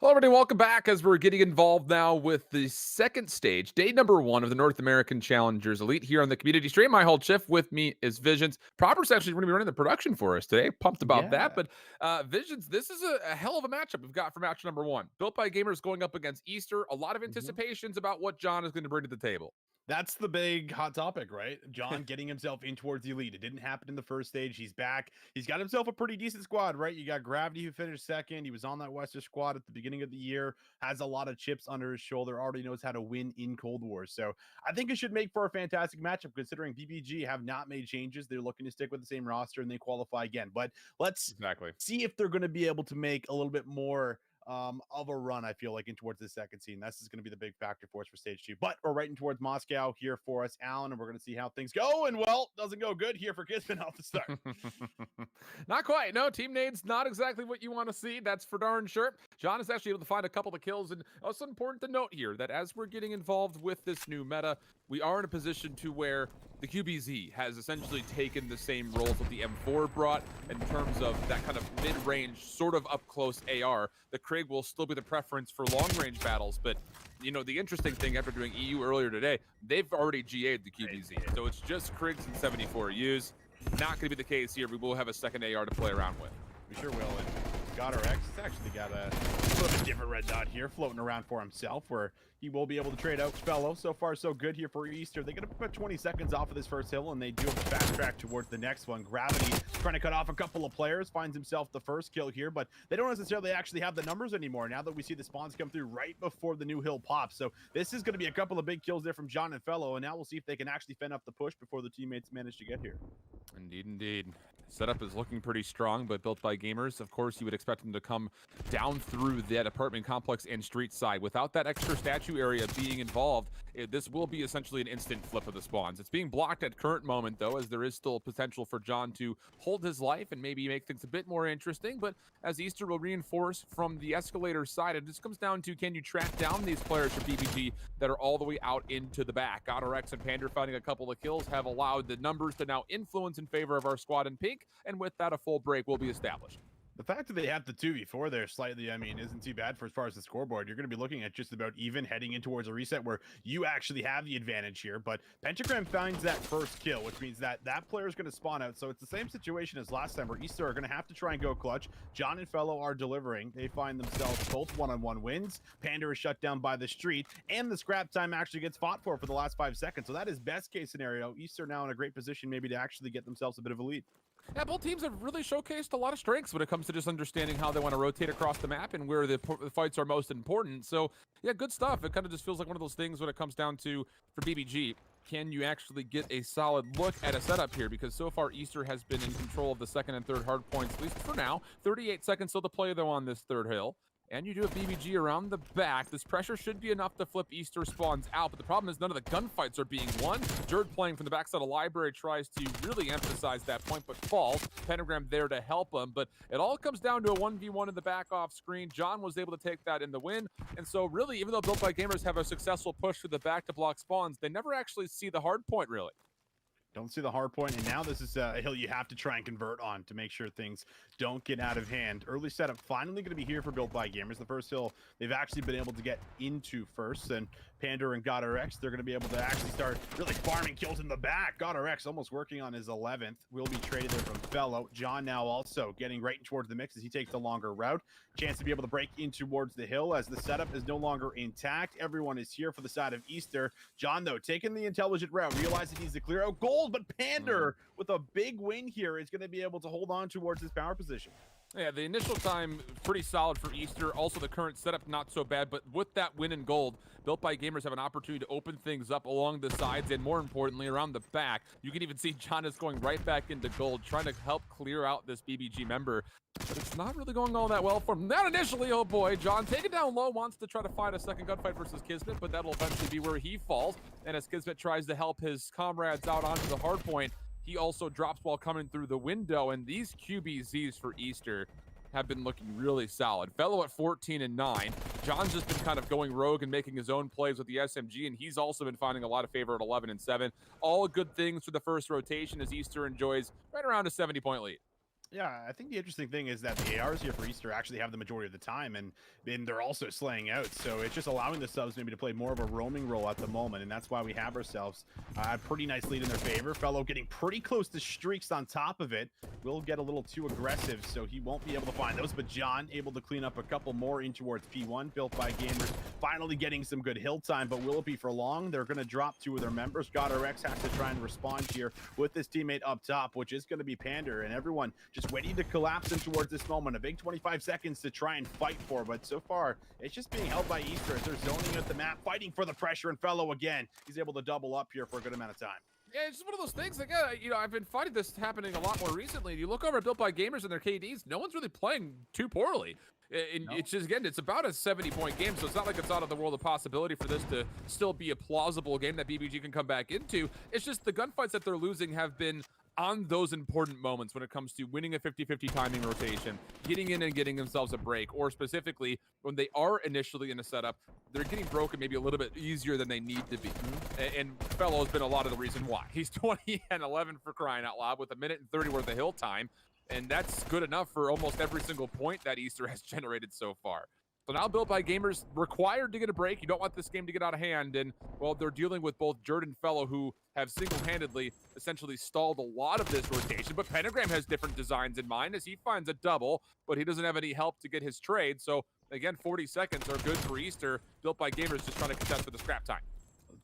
Hello, everybody. Welcome back as we're getting involved now with the second stage, day number 1 of the North American Challengers Elite here on the community stream. IHOLDSHIFT with me is Visions. Proper's actually going to be running the production for us today. Pumped about that. Yeah. But Visions, this is a hell of a matchup we've got for match number 1. Built by Gamers going up against Easter. A lot of anticipations about what John is going to bring to the table. That's the big hot topic, right? John getting himself in towards the elite. It didn't happen in the first stage. He's back. He's got himself a pretty decent squad, right? You got Gravity, who finished second. He was on that Western squad at the beginning of the year, has a lot of chips under his shoulder, already knows how to win in Cold War. So I think it should make for a fantastic matchup considering BBG have not made changes. They're looking to stick with the same roster and they qualify again. But let's see if they're going to be able to make a little bit more of a run, I feel like, in towards the second scene. This is going to be the big factor for us for stage 2. But we're right in towards Moscow here for us, Alan, and we're going to see how things go. And, well, doesn't go good here for Kisman off the start. Not quite. No, team nade's not exactly what you want to see. That's for darn sure. John is actually able to find a couple of kills. And also important to note here that as we're getting involved with this new meta, we are in a position to where the QBZ has essentially taken the same roles that the M4 brought in terms of that kind of mid-range, sort of up-close AR. The Krig will still be the preference for long-range battles, but, you know, the interesting thing after doing EU earlier today, they've already GA'd the QBZ, so it's just Krigs and 74Us. Not going to be the case here. We will have a second AR to play around with. We sure will. And got our X. It's actually got a little bit different red dot here floating around for himself, where he will be able to trade out Fellow. So far, so good here for Easter. They get about 20 seconds off of this first hill, and they do have a fast track towards the next one. Gravity trying to cut off a couple of players, finds himself the first kill here, but they don't necessarily actually have the numbers anymore now that we see the spawns come through right before the new hill pops. So this is going to be a couple of big kills there from John and Fellow, and now we'll see if they can actually fend up the push before the teammates manage to get here. Indeed, indeed. Setup is looking pretty strong, but built by Gamers. Of course, you would expect them to come down through that apartment complex and street side. Without that extra statue area being involved, this will be essentially an instant flip of the spawns. It's being blocked at current moment, though, as there is still potential for John to hold his life and maybe make things a bit more interesting. But as Easter will reinforce from the escalator side, it just comes down to, can you track down these players for PPG that are all the way out into the back? GodRx and Pander finding a couple of kills have allowed the numbers to now influence in favor of our squad in pink. blink, and with that, a full break will be established. The fact that they have the 2v4 there slightly, I mean, isn't too bad for as far as the scoreboard. You're going to be looking at just about even heading in towards a reset where you actually have the advantage here. But Pentagram finds that first kill, which means that that player is going to spawn out. So it's the same situation as last time where Easter are going to have to try and go clutch. John and Fellow are delivering. They find themselves both one-on-one wins. Panda is shut down by the street, and the scrap time actually gets fought for the last 5 seconds. So that is best case scenario. Easter now in a great position maybe to actually get themselves a bit of a lead. Yeah, both teams have really showcased a lot of strengths when it comes to just understanding how they want to rotate across the map and where the fights are most important. So, yeah, good stuff. It kind of just feels like one of those things when it comes down to, for BBG, can you actually get a solid look at a setup here? Because so far, Easter has been in control of the second and third hard points, at least for now. 38 seconds still to play, though, on this third hill. And you do have BBG around the back. This pressure should be enough to flip Easter spawns out, but the problem is none of the gunfights are being won. Jerd playing from the backside of Library tries to really emphasize that point, but falls. Pentagram there to help him, but it all comes down to a 1v1 in the back off screen. John was able to take that in the win, and so really, even though Built by Gamers have a successful push through the back to block spawns, they never actually see the hard point, really. Don't see the hard point, and now this is a hill you have to try and convert on to make sure things don't get out of hand. Early setup finally going to be here for Built by Gamers. The first hill they've actually been able to get into first, and Panda and GodRx, they're going to be able to actually start really farming kills in the back. GodRx almost working on his 11th. Will be traded there from Fellow. John now also getting right towards the mix as he takes the longer route. Chance to be able to break in towards the hill as the setup is no longer intact. Everyone is here for the side of Easter. John, though, taking the intelligent route, realizes he needs to clear out gold, but Pander with a big win here is going to be able to hold on towards his power position. Yeah, the initial time, pretty solid for Easter. Also, the current setup, not so bad. But with that win in gold, Built by Gamers have an opportunity to open things up along the sides and, more importantly, around the back. You can even see John is going right back into gold, trying to help clear out this BBG member. But it's not really going all that well for him. Not initially, oh boy. John, taken down low, wants to try to find a second gunfight versus Kismet, but that'll eventually be where he falls. And as Kismet tries to help his comrades out onto the hard point, he also drops while coming through the window. And these QBZs for Easter have been looking really solid. Fellow at 14 and 9. John's just been kind of going rogue and making his own plays with the SMG, and he's also been finding a lot of favor at 11 and 7. All good things for the first rotation as Easter enjoys right around a 70-point lead. Yeah, I think the interesting thing is that the ARs here for Easter actually have the majority of the time, and they're also slaying out. So it's just allowing the subs maybe to play more of a roaming role at the moment, and that's why we have ourselves a pretty nice lead in their favor. Fellow getting pretty close to streaks on top of it. Will get a little too aggressive, so he won't be able to find those, but John able to clean up a couple more in towards P1. Built by Gamers finally getting some good hill time, but will it be for long? They're going to drop 2 of their members. GodRx has to try and respond here with his teammate up top, which is going to be Pander, and everyone just waiting to collapse in towards this moment. A big 25 seconds to try and fight for, but so far it's just being held by Easter as they're zoning at the map, fighting for the pressure, and Fellow again, he's able to double up here for a good amount of time. Yeah, it's just one of those things. Like, you know, I've been finding this happening a lot more recently. You look over at Built by Gamers and their KDs, no one's really playing too poorly. No. It's just, again, it's about a 70-point game, so it's not like it's out of the world of possibility for this to still be a plausible game that BBG can come back into. It's just the gunfights that they're losing have been on those important moments when it comes to winning a 50-50 timing rotation, getting in and getting themselves a break, or specifically when they are initially in a setup, they're getting broken maybe a little bit easier than they need to be. And Fellow has been a lot of the reason why. He's 20 and 11 for crying out loud with 1 minute and 30 worth of hill time, and that's good enough for almost every single point that Easter has generated so far. So now Built by Gamers required to get a break. You don't want this game to get out of hand. And, well, they're dealing with both Jerd and Fellow, who have single-handedly essentially stalled a lot of this rotation. But Pentagram has different designs in mind as he finds a double, but he doesn't have any help to get his trade. So, again, 40 seconds are good for Easter. Built by Gamers just trying to contest for the scrap time.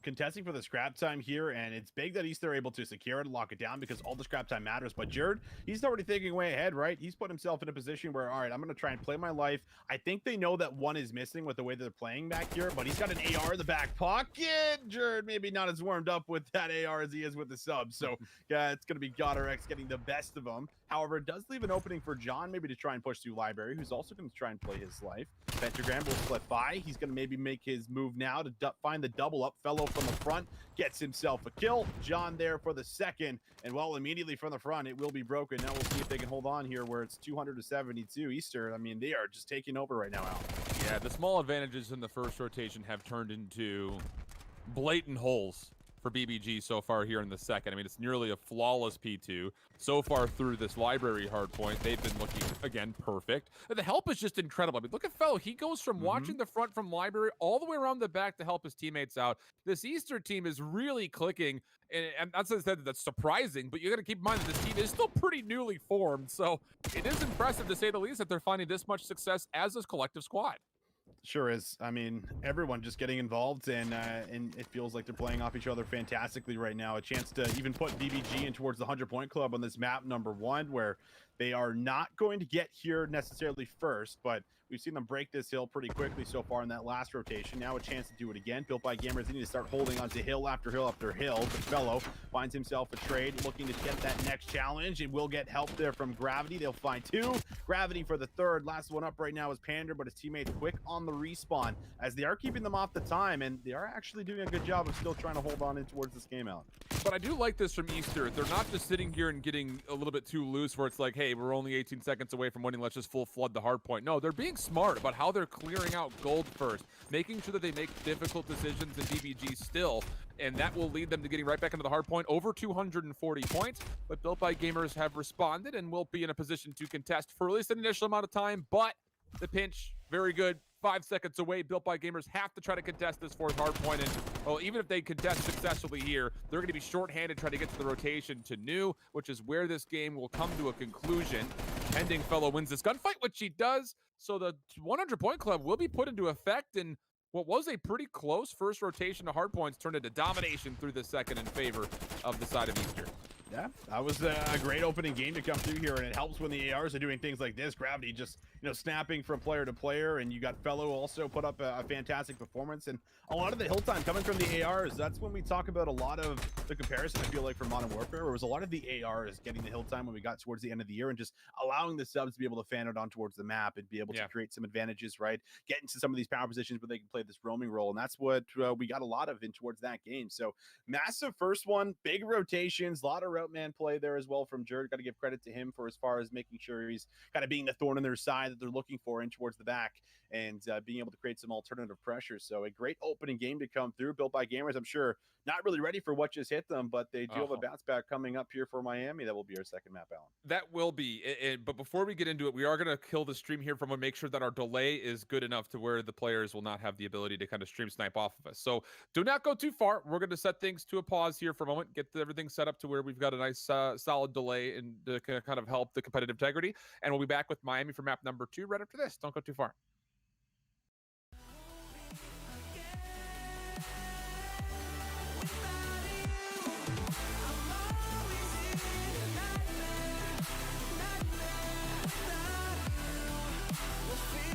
Contesting for the scrap time here, and it's big that Easter are able to secure it and lock it down because all the scrap time matters. But Jerd, he's already thinking way ahead, right? He's put himself in a position where, all right, I'm going to try and play my life. I think they know that one is missing with the way they're playing back here, but he's got an AR in the back pocket. Jerd maybe not as warmed up with that AR as he is with the sub. So yeah, it's going to be GodRx getting the best of them. However, it does leave an opening for John maybe to try and push through Library, who's also going to try and play his life. Pentagram will split by. He's going to maybe make his move now to find the double up. Fellow from the front gets himself a kill. John there for the second, and well, immediately from the front, it will be broken. Now we'll see if they can hold on here where it's 200 to 72. Easter, I mean, they are just taking over right now, Al. Yeah, the small advantages in the first rotation have turned into blatant holes for BBG so far here in the second. I mean, it's nearly a flawless P2 so far through this library hardpoint. They've been looking, again, perfect. And the help is just incredible. I mean, look at Fellow. He goes from watching the front from library all the way around the back to help his teammates out. This Easter team is really clicking, and that's that's surprising, but you got to keep in mind that this team is still pretty newly formed. So it is impressive, to say the least, that they're finding this much success as a collective squad. Sure is. I mean, everyone just getting involved, and it feels like they're playing off each other fantastically right now. A chance to even put BBG in towards the 100-point club on this map number 1, where they are not going to get here necessarily first, but we've seen them break this hill pretty quickly so far in that last rotation. Now a chance to do it again. Built by Gamers, they need to start holding onto hill after hill after hill. But Fellow finds himself a trade, looking to get that next challenge, and will get help there from Gravity. They'll find 2. Gravity for the 3rd. Last one up right now is Pander, but his teammates quick on the respawn, as they are keeping them off the time, and they are actually doing a good job of still trying to hold on in towards this game out. But I do like this from Easter. They're not just sitting here and getting a little bit too loose where it's like, hey, we're only 18 seconds away from winning, let's just full flood the hard point. No, they're being smart about how they're clearing out gold first, making sure that they make difficult decisions in BBG still, and that will lead them to getting right back into the hard point, over 240 points. But Built by Gamers have responded and will be in a position to contest for at least an initial amount of time, but the pinch, very good. 5 seconds away. Built by Gamers have to try to contest this 4th hard point, and well, even if they contest successfully here, they're going to be shorthanded trying to get to the rotation to New, which is where this game will come to a conclusion, pending Fellow wins this gunfight, which he does. So the 100-point club will be put into effect, and what was a pretty close first rotation to hard points turned into domination through the second in favor of the side of Easter. Yeah, that was a great opening game to come through here, and it helps when the ARs are doing things like this. Gravity just, snapping from player to player, and you got Fellow also put up a fantastic performance, and a lot of the hill time coming from the ARs. That's when we talk about a lot of the comparison, I feel like, for Modern Warfare, where it was a lot of the ARs getting the hill time when we got towards the end of the year, and just allowing the subs to be able to fan it on towards the map and be able to create some advantages, right? Get into some of these power positions where they can play this roaming role, and that's what we got a lot of in towards that game. So massive first one, big rotations, a lot of route man play there as well from Jerd. Got to give credit to him for as far as making sure he's kind of being the thorn in their side that they're looking for in towards the back, and being able to create some alternative pressure. So a great opening game to come through. Built by Gamers, I'm sure not really ready for what just hit them, but they do have a bounce back coming up here for Miami. That will be our second map, Alan. That will be. But before we get into it, we are going to kill the stream here from and make sure that our delay is good enough to where the players will not have the ability to kind of stream snipe off of us. So do not go too far. We're going to set things to a pause here for a moment, get everything set up to where we've got a nice solid delay and to kind of help the competitive integrity. And we'll be back with Miami for map number 2 right after this. Don't go too far.